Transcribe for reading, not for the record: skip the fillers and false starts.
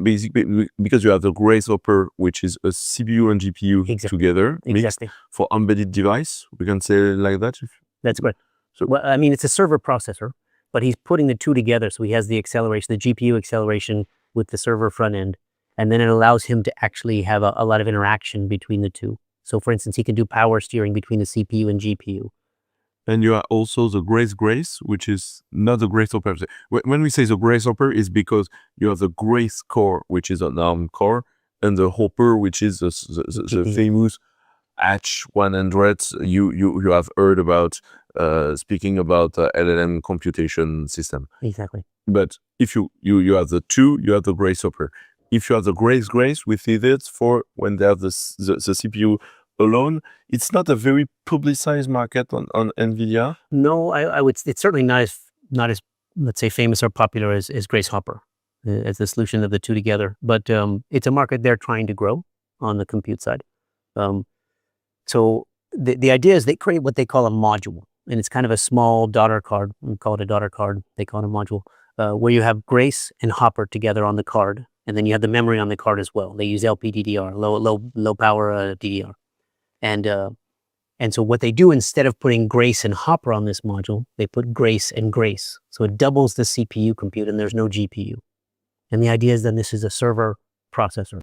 Basically, because you have the Grace Hopper, which is a CPU and GPU together, mixed for embedded device. We can say it like that. That's correct. So, well, I mean, it's a server processor, but he's putting the two together. So he has the acceleration, the GPU acceleration with the server front end, and then it allows him to actually have a lot of interaction between the two. So for instance, he can do power steering between the CPU and GPU. And you have also the Grace, which is not the Grace Hopper. When we say the Grace Hopper, is because you have the Grace core, which is an ARM core, and the Hopper, which is the famous H100 you have heard about, speaking about LLM computation system. Exactly. But if you have the two, you have the Grace Hopper. If you have the Grace, we see it for when they have the CPU alone. It's not a very publicized market on NVIDIA. No, I would. It's certainly not as let's say famous or popular as Grace Hopper, as the solution of the two together. But it's a market they're trying to grow on the compute side. So the idea is they create what they call a module, and it's kind of a small daughter card. We call it a daughter card. They call it a module, where you have Grace and Hopper together on the card, and then you have the memory on the card as well. They use LPDDR, low power DDR. And so what they do, instead of putting Grace and Hopper on this module, they put Grace and Grace. So it doubles the CPU compute and there's no GPU. And the idea is then this is a server processor.